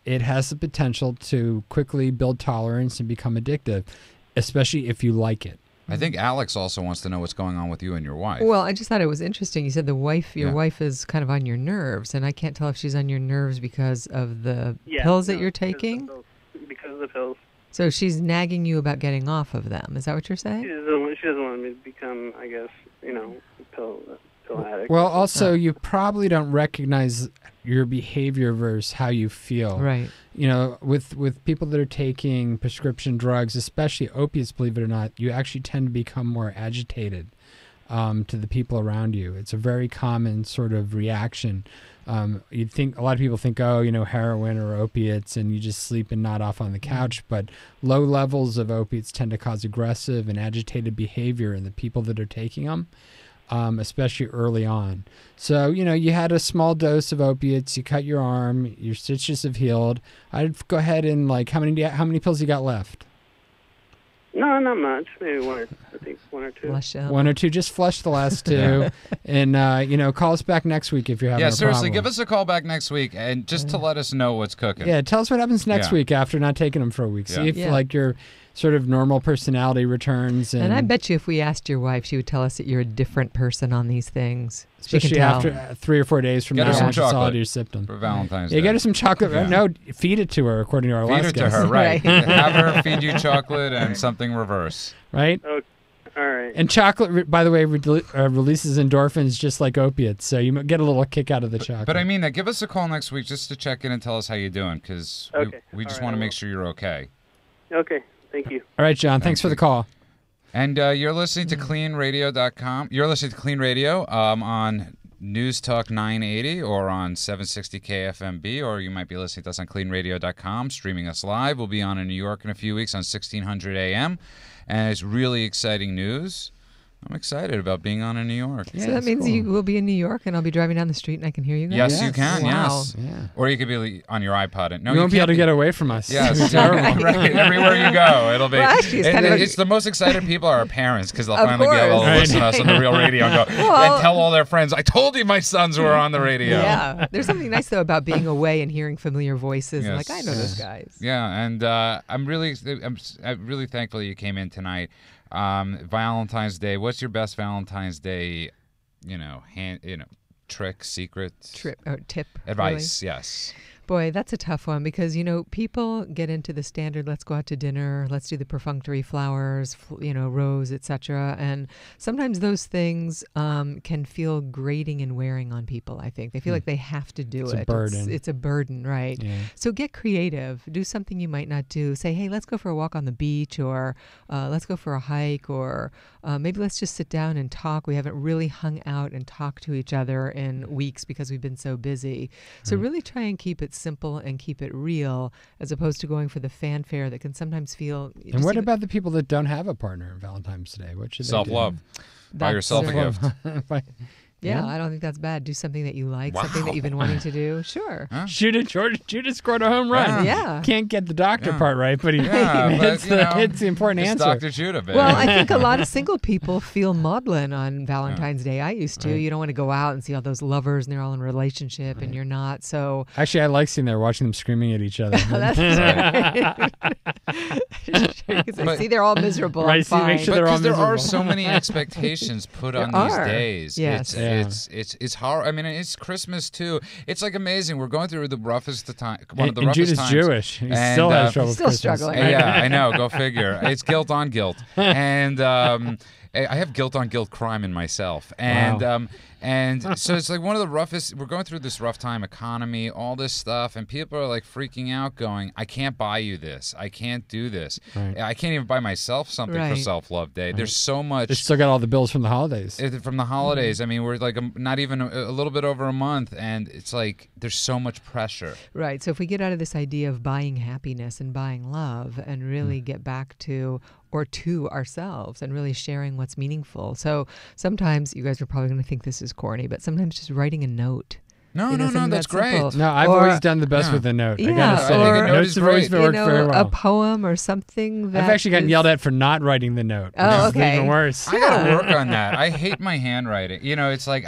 it has the potential to quickly build tolerance and become addictive, especially if you like it. I think Alex also wants to know what's going on with you and your wife. Well, I just thought it was interesting. You said your wife is kind of on your nerves, and I can't tell if she's on your nerves because of the pills that you're taking. Because of the pills. So she's nagging you about getting off of them. Is that what you're saying? She doesn't want me to become, I guess, pill addict. Well, also, you probably don't recognize your behavior versus how you feel. Right. With people that are taking prescription drugs, especially opiates, believe it or not, you actually tend to become more agitated to the people around you. It's a very common sort of reaction. You'd think, a lot of people think, heroin or opiates, and you just sleep and nod off on the couch. But low levels of opiates tend to cause aggressive and agitated behavior in the people that are taking them. Especially early on. So, you had a small dose of opiates, you cut your arm, your stitches have healed. I'd go ahead and, how many pills you got left? No, not much. Maybe one or two. One or two. Just flush the last two. And, call us back next week if you're having a problem. Yeah, seriously, give us a call back next week and just to let us know what's cooking. Yeah, tell us what happens next week after not taking them for a week. See if, your sort of normal personality returns. And I bet you if we asked your wife, she would tell us that you're a different person on these things. Especially after 3 or 4 days from now, once it's all your symptom. For Valentine's Day. Yeah, get her some chocolate. Yeah. No, feed it to her, according to our last guest. Feed it to her, right. Have her feed you chocolate and something reverse. Right? Okay. All right. And chocolate, by the way, releases endorphins just like opiates, so you get a little kick out of the chocolate. But I mean, give us a call next week just to check in and tell us how you're doing, because we just want to make sure you're okay. Okay. Thank you. All right, John. Thanks for the call. And you're listening to KLEANRadio.com. You're listening to KLEAN Radio on News Talk 980 or on 760 KFMB, or you might be listening to us on KLEANRadio.com, streaming us live. We'll be on in New York in a few weeks on 1600 AM. And it's really exciting news. I'm excited about being on in New York. Yeah, so that means you will be in New York, and I'll be driving down the street, and I can hear you guys? Yes, you can, wow. yes. Yeah. Or you could be on your iPod. And, you won't be able to get away from us. Yes, it's terrible. Right. Everywhere you go, it'll be. Well, actually, it's the most excited people are our parents, because they'll finally be able to listen to us on the real radio and go and tell all their friends, I told you my sons were on the radio. Yeah. There's something nice, though, about being away and hearing familiar voices. Yes. And I know those guys. Yeah, and I'm really thankful that you came in tonight. Valentine's Day. What's your best Valentine's Day, trick, secret, tip, advice? Really? Yes. Boy, that's a tough one because, people get into the standard, let's go out to dinner, let's do the perfunctory flowers, rose, etc. And sometimes those things can feel grating and wearing on people, I think. They feel like they have to do it. It's a burden. It's a burden, right? Yeah. So get creative. Do something you might not do. Say, hey, let's go for a walk on the beach, or let's go for a hike, or maybe let's just sit down and talk. We haven't really hung out and talked to each other in weeks because we've been so busy. So really try and keep it simple and keep it real, as opposed to going for the fanfare that can sometimes feel. And what about the people that don't have a partner on Valentine's Day? What should Self-love. Buy yourself a gift. Yeah, I don't think that's bad. Do something that you like, something that you've been wanting to do. Sure. Huh? Shoot it, George. Judas scored a home run. Yeah. Can't get the doctor part right, but it's the important answer. Dr. Judah, baby. Well, I think a lot of single people feel maudlin on Valentine's Day. I used to. You don't want to go out and see all those lovers and they're all in a relationship and you're not. So Actually, I like sitting there watching them screaming at each other. that's right. Because I see they're all miserable. Right, I'm see, make fine. sure they're all Because there are miserable. so many expectations put on these days. Yes. It's hard. I mean, it's Christmas too. It's like amazing. We're going through the roughest time. One of the And roughest Judas times. Jewish. He And, still has trouble with still Christmas. struggling. Yeah, I know. Go figure. It's guilt on guilt, and I have guilt on guilt crime in myself, and Wow. and so it's like one of the roughest. We're going through this rough time, economy, all this stuff, and people are like freaking out, going, "I can't buy you this. I can't do this. Right. I can't even buy myself something for Right. Self-Love Day." There's so much. They still got all the bills from the holidays. From the holidays. I mean, we're like not even a little bit over a month, and it's like there's so much pressure. Right. So if we get out of this idea of buying happiness and buying love and really get back to ourselves and really sharing what's meaningful. So sometimes you guys are probably going to think this is corny, but sometimes just writing a note. No, something that's great. simple. No, I've Or- always done the best Yeah. with a note. I Yeah, gotta say, I think a note notes is have always great. worked very well. a poem or something that I've actually gotten is- yelled at for not writing the note. Oh, which is okay. even worse. I gotta work on that. I hate my handwriting. It's like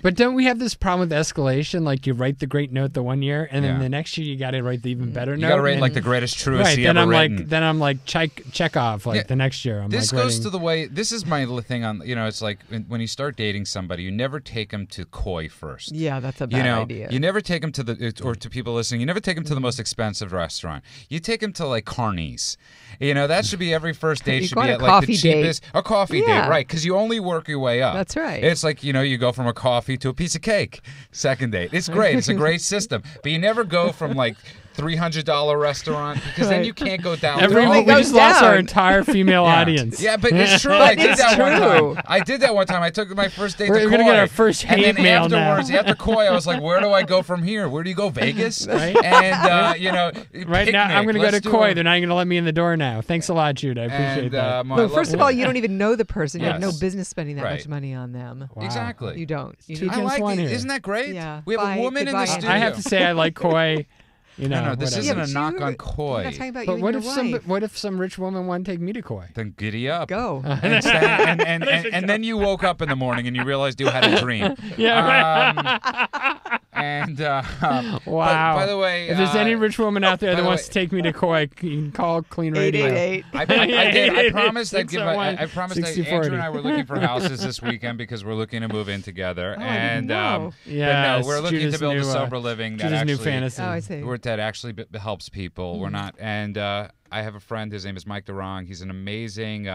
But don't we have this problem with escalation? Like you write the great note the one year, and then Yeah. the next year you got to write the even better you note. gotta write and- like the greatest truest right. he Then ever I'm written. like Chekhov. Like Yeah. the next year, I'm This like goes writing, to the way. This is my thing on. It's like when you start dating somebody, you never take them to koi first. Yeah, that's a bad idea. You never take them to or to people listening, you never take them to the most expensive restaurant. You take them to like Carney's. That should be every first date You should go be on a at like the coffee date. cheapest. A coffee Yeah. date, right? Because you only work your way up. That's right. It's like, you go from a coffee to a piece of cake. Second date. It's great. It's a great system. But you never go from like $300 restaurant because then you can't go down. Everyone, we goes just lost our down. entire female Yeah. audience. Yeah, but it's true. I did it's that one true. time. I did that one time. I took my first date We're to gonna Koi. get our first and hate then mail now. afterwards, after Koi, I was like, where do I go from here? Where do you go? Vegas? Right. And, Right now, I'm going to go to Let's do Koi. a- They're not going to let me in the door now. Thanks a lot, Jude. I appreciate and, that. my Well, love- first of all, you don't even know the person. You have no Yes. business spending that Right. much money on them. Wow. Exactly. You don't. You Two need I against like one it. here. Isn't that great? Yeah. We have Bye. a woman in Goodbye, the Andrew. studio. I have to say I like Koi. no, this Yeah, isn't but a knock you- on We're Koi. not talking about But you what and if your wife. what if some rich woman wanted to take me to Koi? Then giddy up. Go. And then you woke up in the morning and you realized you had a dream. Yeah. Wow. By the way, if there's any rich woman out there by that the wants way- to take me to Koi, you can call Clean Radio. 888. I promised I'd give. I promised that 60-40. Andrew and I were looking for houses this weekend because we're looking to move in together. Oh, I didn't and know. Yeah, but no, we're looking Judas' to build new, a sober living that Judas' new actually fantasy. Oh, I see. that actually helps people. We're not, and I have a friend. His name is Mike DeRong. He's an amazing.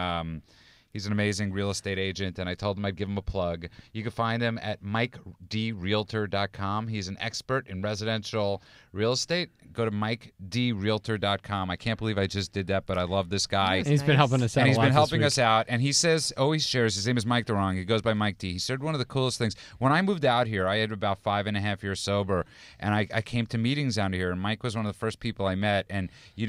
He's an amazing real estate agent, and I told him I'd give him a plug. You can find him at MikeDRealtor.com. He's an expert in residential real estate. Go to MikeDRealtor.com. I can't believe I just did that, but I love this guy. And he's been Nice. helping us out And a he's lot been this helping week. us out. And he says, always shares, his name is Mike DeRong. He goes by Mike D. He said one of the coolest things. When I moved out here, I had about 5.5 years sober, and I came to meetings down here, and Mike was one of the first people I met. And, I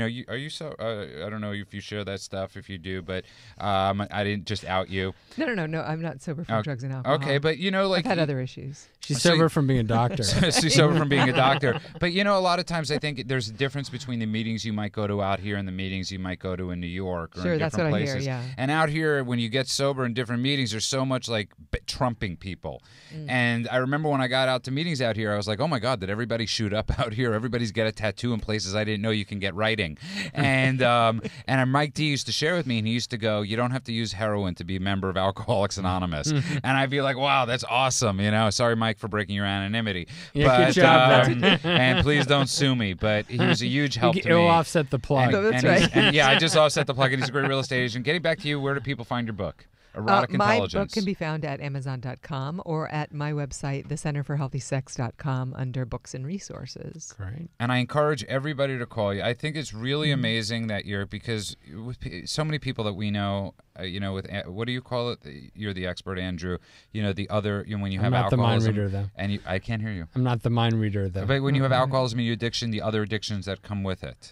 don't know if you share that stuff, if you do, but I didn't just out you. No, I'm not sober from drugs and alcohol. Okay, but, I've had other issues. She's So sober you- from being a doctor. She's sober from being a doctor. But, a lot of times I think there's a difference between the meetings you might go to out here and the meetings you might go to in New York or Sure, in that's different what I hear, places. yeah. And out here, when you get sober in different meetings, there's so much like trumping people. And I remember when I got out to meetings out here, I was like, oh my God, did everybody shoot up out here? Everybody's got a tattoo in places I didn't know you can get writing. And Mike D used to share with me, and he used to go, you don't have to use heroin to be a member of Alcoholics Anonymous. And I'd be like, wow, that's awesome. Sorry, Mike, for breaking your anonymity. Yeah, good job. And please don't sue me. But he was a huge help to me. It'll offset the plug. That's right. I just offset the plug, and he's a great real estate agent. Getting back to you, where do people find your book? Erotic My Intelligence. book can be found at Amazon.com or at my website, thecenterforhealthysex.com, under books and resources. Great. And I encourage everybody to call you. I think it's really amazing that because with so many people that we know, with what do you call it? You're the expert, Andrew. The other, when you have I'm not the mind alcoholism, reader, though. and I can't hear you. I'm not the mind reader, though. But when you have alcoholism and addiction, the other addictions that come with it.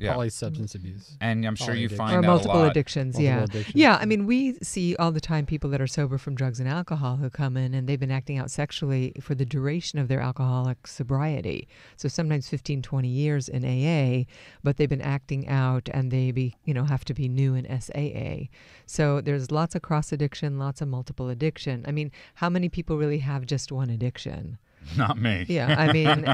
Polysubstance abuse. And I'm sure you find or that multiple a lot. addictions, Multiple addictions. Yeah, I mean, we see all the time people that are sober from drugs and alcohol who come in and they've been acting out sexually for the duration of their alcoholic sobriety. So sometimes 15, 20 years in AA, but they've been acting out and they have to be new in SAA. So there's lots of cross addiction, lots of multiple addiction. I mean, how many people really have just one addiction? Not me. Yeah, I mean,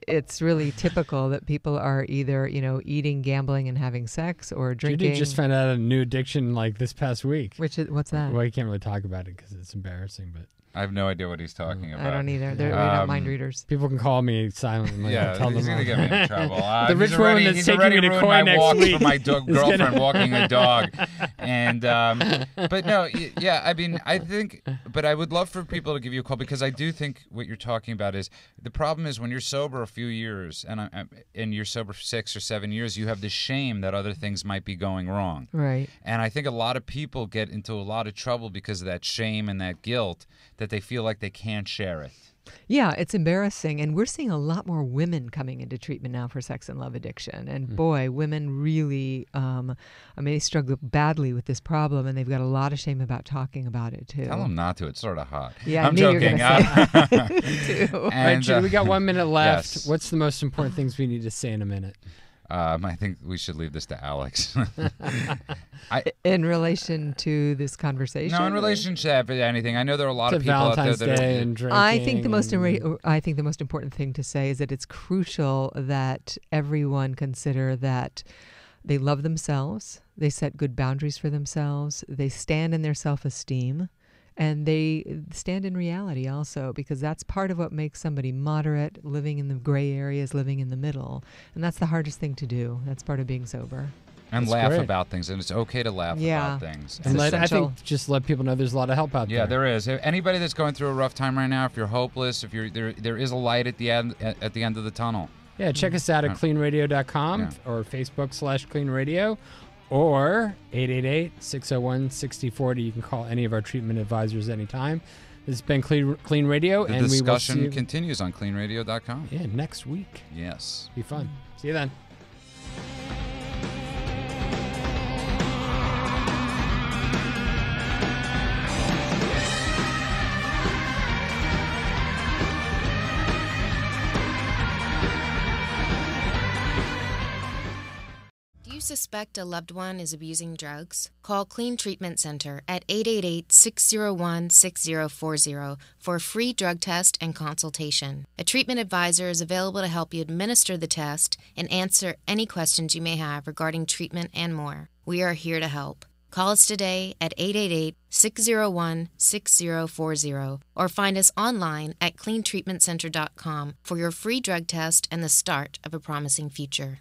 it's really typical that people are either, eating, gambling, and having sex, or drinking. Judy just found out a new addiction like this past week. What's that? Well, you can't really talk about it because it's embarrassing, but I have no idea what he's talking about. I don't either. We're not mind readers. people can call me silently. Yeah, tell he's them going to get me in trouble. The rich woman that's taking me to Koi next week. For my girlfriend walking a dog. And, but no, yeah, I mean, I think, but I would love for people to give you a call, because I do think what you're talking about is, the problem is when you're sober a few years and you're sober for 6 or 7 years, you have the shame that other things might be going wrong. Right. And I think a lot of people get into a lot of trouble because of that shame and that guilt, that they feel like they can't share it. Yeah, it's embarrassing. And we're seeing a lot more women coming into treatment now for sex and love addiction. And boy, women really, they struggle badly with this problem, and they've got a lot of shame about talking about it, too. Tell them not to. It's sort of hot. Yeah, I'm joking. Too. All right, Judy, we got 1 minute left. Yes. What's the most important things we need to say in a minute? I think we should leave this to Alex. In relation to this conversation? No, in relationship, anything. I know there are a lot of people Valentine's out there that Day are. and drinking. I think the most important thing to say is that it's crucial that everyone consider that they love themselves, they set good boundaries for themselves, they stand in their self-esteem, and they stand in reality also, because that's part of what makes somebody moderate, living in the gray areas, living in the middle. And that's the hardest thing to do. That's part of being sober. And That's laugh great. about things, and it's okay to laugh about things. It's And I essential. think just let people know there's a lot of help out there. Yeah, there is. Anybody that's going through a rough time right now, if you're hopeless, if you're there is a light at the end of the tunnel. Yeah, check us out at KLEANradio.com or Facebook/KLEANradio, or 888-601-6040. You can call any of our treatment advisors anytime. This has been Clean Radio, The and we will see discussion you continues on KLEANradio.com. next week. Yes. Be fun. See you then. Do you suspect a loved one is abusing drugs? Call Clean Treatment Center at 888-601-6040 for a free drug test and consultation. A treatment advisor is available to help you administer the test and answer any questions you may have regarding treatment and more. We are here to help. Call us today at 888-601-6040 or find us online at cleantreatmentcenter.com for your free drug test and the start of a promising future.